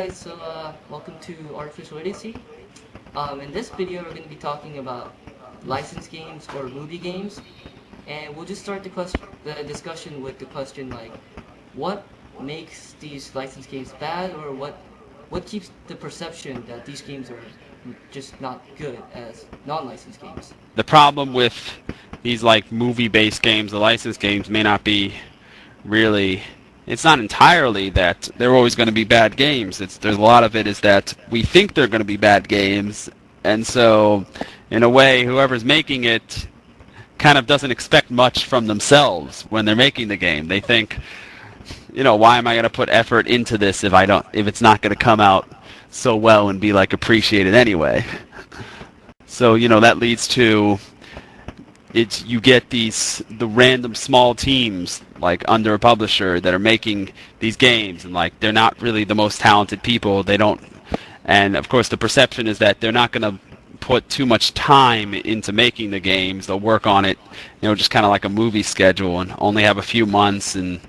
guys, welcome to Artificial Idiocy. In this video we're going to be talking about licensed games or movie games, and we'll just start the discussion with the question like, what makes these licensed games bad, or what keeps the perception that these games are just not good as non-licensed games? The problem with these like movie-based games, the licensed games, may not be really. It's not entirely that they're always going to be bad games. There's a lot of it is that we think they're going to be bad games, and so in a way, whoever's making it kind of doesn't expect much from themselves when they're making the game. They think, why am I going to put effort into this if it's not going to come out so well and be like appreciated anyway? So, that leads to you get the random small teams like under a publisher that are making these games, and like they're not really the most talented people. And of course the perception is that they're not going to put too much time into making the games. They'll work on it, just kind of like a movie schedule, and only have a few months, and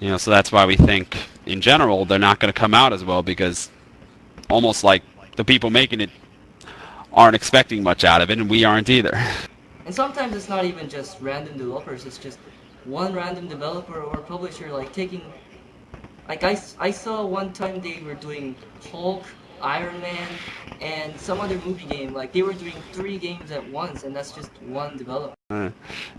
so that's why we think in general they're not going to come out as well, because almost like the people making it aren't expecting much out of it, and we aren't either. And sometimes it's not even just random developers, it's just one random developer or publisher like taking, like I saw one time they were doing Hulk, Iron Man, and some other movie game. Like they were doing 3 games at once, and that's just one developer.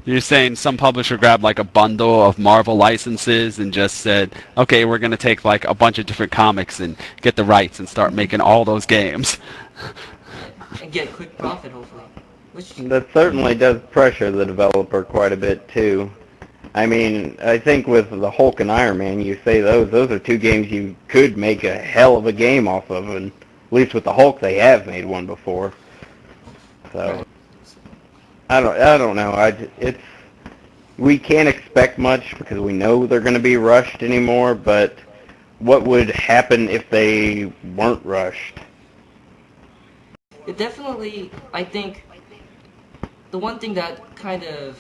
You're saying some publisher grabbed like a bundle of Marvel licenses and just said, okay, we're going to take like a bunch of different comics and get the rights and start making all those games. And get a quick profit, hopefully. That certainly does pressure the developer quite a bit, too. I mean, I think with the Hulk and Iron Man, you say those are 2 games you could make a hell of a game off of, and at least with the Hulk, they have made one before. So, I don't know. We can't expect much because we know they're going to be rushed anymore, but what would happen if they weren't rushed? It definitely, I think, the one thing that kind of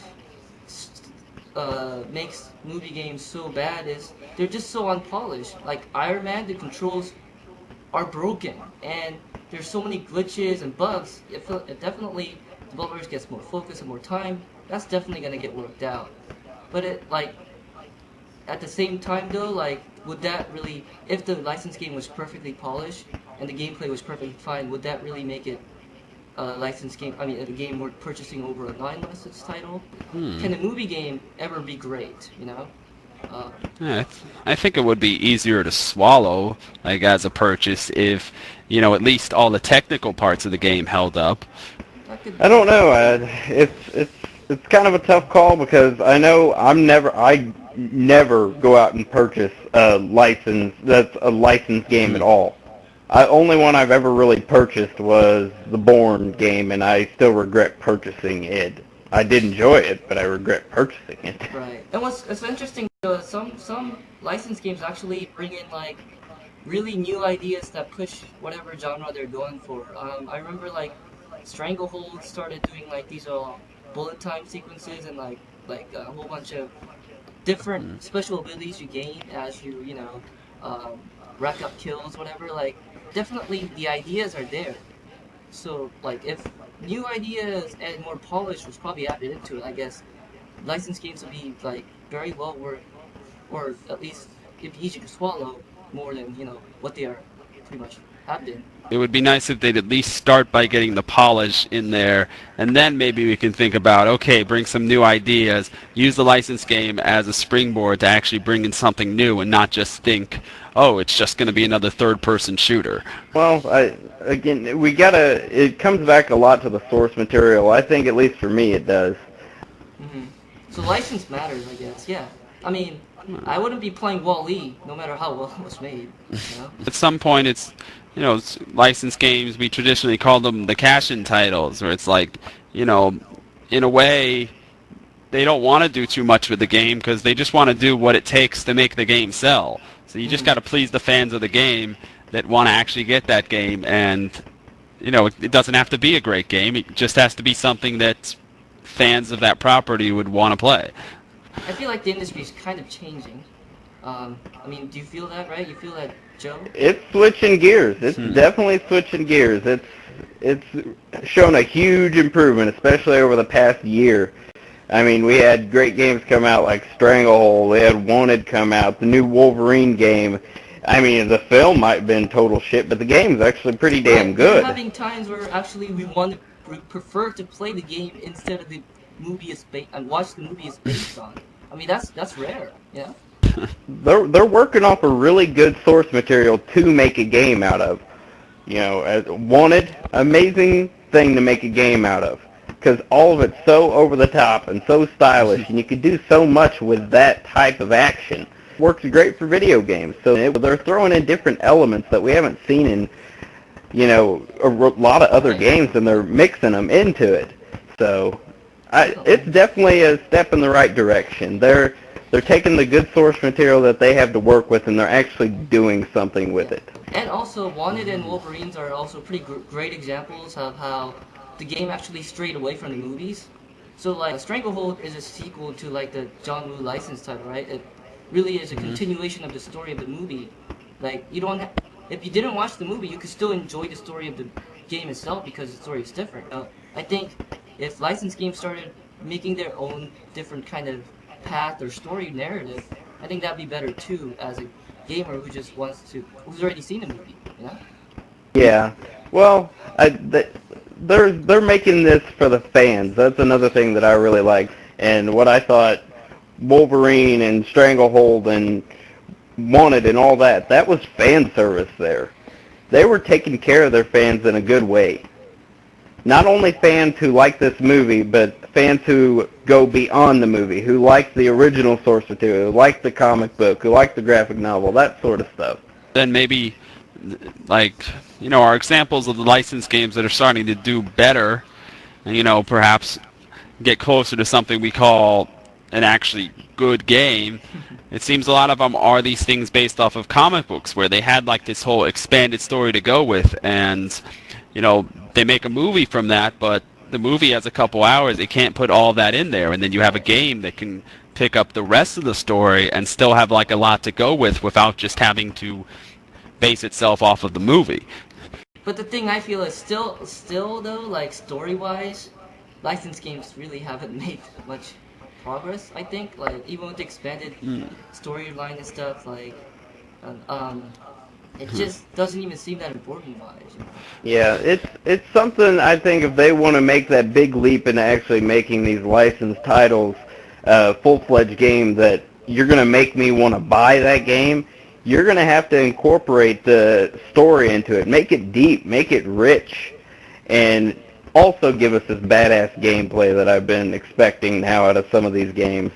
makes movie games so bad is they're just so unpolished. Like Iron Man, the controls are broken, and there's so many glitches and bugs. It definitely, developers gets more focus and more time. That's definitely gonna get worked out. But at the same time though, like, would that really, if the licensed game was perfectly polished and the gameplay was perfectly fine, would that really make it a licensed game? I mean, a game worth purchasing over a non-licensed title? Can a movie game ever be great? Yeah, I think it would be easier to swallow, like as a purchase, if at least all the technical parts of the game held up. I don't know. It's kind of a tough call because I know I never go out and purchase a licensed game at all. Only one I've ever really purchased was the Bourne game, and I still regret purchasing it. I did enjoy it, but I regret purchasing it. Right. And what's interesting, some licensed games actually bring in like really new ideas that push whatever genre they're going for. I remember like Stranglehold started doing like these bullet time sequences and like a whole bunch of different special abilities you gain as rack up kills, whatever. Like definitely the ideas are there. So like if new ideas and more polish was probably added into it, I guess licensed games would be like very well worth, or at least it'd be easy to swallow more than what they are pretty much have been. It would be nice if they'd at least start by getting the polish in there, and then maybe we can think about, okay, bring some new ideas, use the licensed game as a springboard to actually bring in something new and not just think, oh, it's just going to be another third-person shooter. Well, it comes back a lot to the source material. I think, at least for me, it does. Mm-hmm. So license matters, I guess, yeah. I mean, I wouldn't be playing Wall-E no matter how well it was made. At some point, it's licensed games, we traditionally call them the cash-in titles, where it's like, in a way, they don't want to do too much with the game because they just want to do what it takes to make the game sell. So you just got to please the fans of the game that want to actually get that game, and it doesn't have to be a great game. It just has to be something that fans of that property would want to play. I feel like the industry is kind of changing. I mean, do you feel that, right? You feel that Joe? It's switching gears. It's Hmm. definitely switching gears. It's shown a huge improvement, especially over the past year. I mean, we had great games come out like Stranglehold. We had Wanted come out, the new Wolverine game. I mean, the film might have been total shit, but the game's actually pretty damn We're good. having times where actually we prefer to play the game instead of the movie is based and watch the movie is based on. I mean, that's rare, yeah. They're working off a really good source material to make a game out of. You know, Wanted, amazing thing to make a game out of, because all of it's so over the top and so stylish, and you could do so much with that type of action. Works great for video games. So they're throwing in different elements that we haven't seen in, you know, a lot of other games, and they're mixing them into it. So it's definitely a step in the right direction. They're taking the good source material that they have to work with, and they're actually doing something with it. And also, Wanted and Wolverines are also pretty great examples of how the game actually strayed away from the movies. So, like, Stranglehold is a sequel to, like, the John Woo license title, right? It really is a continuation of the story of the movie. Like, you don't if you didn't watch the movie, you could still enjoy the story of the game itself because the story is different. I think if licensed games started making their own different kind of path or story narrative, I think that'd be better too as a gamer who just who's already seen the movie, you know? Yeah. Well, they're making this for the fans. That's another thing that I really like. And what I thought Wolverine and Stranglehold and Wanted and all that was fan service there. They were taking care of their fans in a good way. Not only fans who like this movie, but fans who go beyond the movie, who like the original source material, who like the comic book, who like the graphic novel, that sort of stuff. Then maybe, like, you know, our examples of the licensed games that are starting to do better, and, you know, perhaps get closer to something we call an actually good game. It seems a lot of them are these things based off of comic books where they had like this whole expanded story to go with, and, you know, they make a movie from that, but the movie has a couple hours. They can't put all that in there, and then you have a game that can pick up the rest of the story and still have like a lot to go with without just having to base itself off of the movie. But the thing I feel is still though, like story-wise, licensed games really haven't made much progress. I think, like, even with the expanded storyline and stuff, like, it just doesn't even seem that important-wise. You know? Yeah, it's something I think if they want to make that big leap into actually making these licensed titles full-fledged game that you're going to make me want to buy that game, you're going to have to incorporate the story into it. Make it deep, make it rich, and also give us this badass gameplay that I've been expecting now out of some of these games.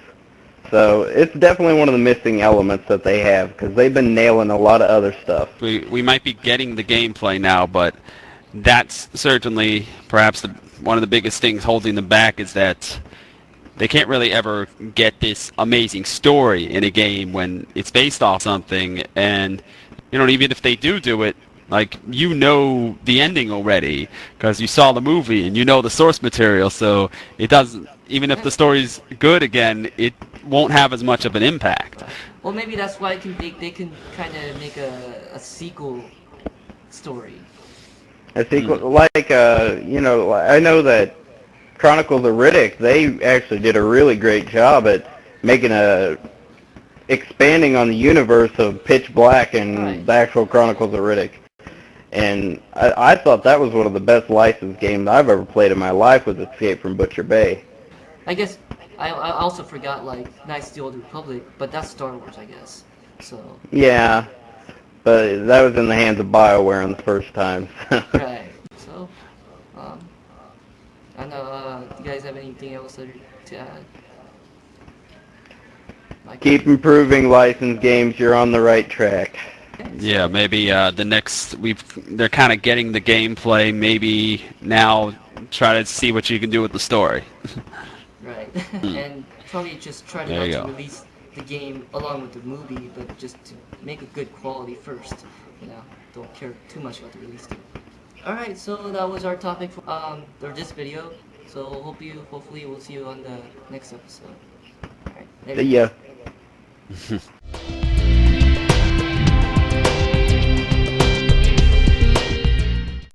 So it's definitely one of the missing elements that they have, because they've been nailing a lot of other stuff. We might be getting the gameplay now, but that's certainly perhaps one of the biggest things holding them back is that they can't really ever get this amazing story in a game when it's based off something, and, you know, even if they do it, like, you know the ending already because you saw the movie and you know the source material, so it doesn't, even if the story's good again, it won't have as much of an impact. Well, maybe that's why they can kind of make a sequel story. A sequel, like, you know, I know that Chronicles of Riddick, they actually did a really great job at making expanding on the universe of Pitch Black and the actual Chronicles of Riddick. And I thought that was one of the best licensed games I've ever played in my life, was Escape from Butcher Bay. I guess I also forgot, like, Knights of the Old Republic, but that's Star Wars, I guess. So. Yeah, but that was in the hands of BioWare in the first time. Right. So, I know. You guys have anything else to add? Keep improving licensed games. You're on the right track. Yeah, maybe the next they're kind of getting the gameplay. Maybe now try to see what you can do with the story. Right, and probably just try not to release the game along with the movie, but just to make a good quality first. You know, don't care too much about the release date. All right, so that was our topic for this video. So hopefully we'll see you on the next episode. All right, See ya.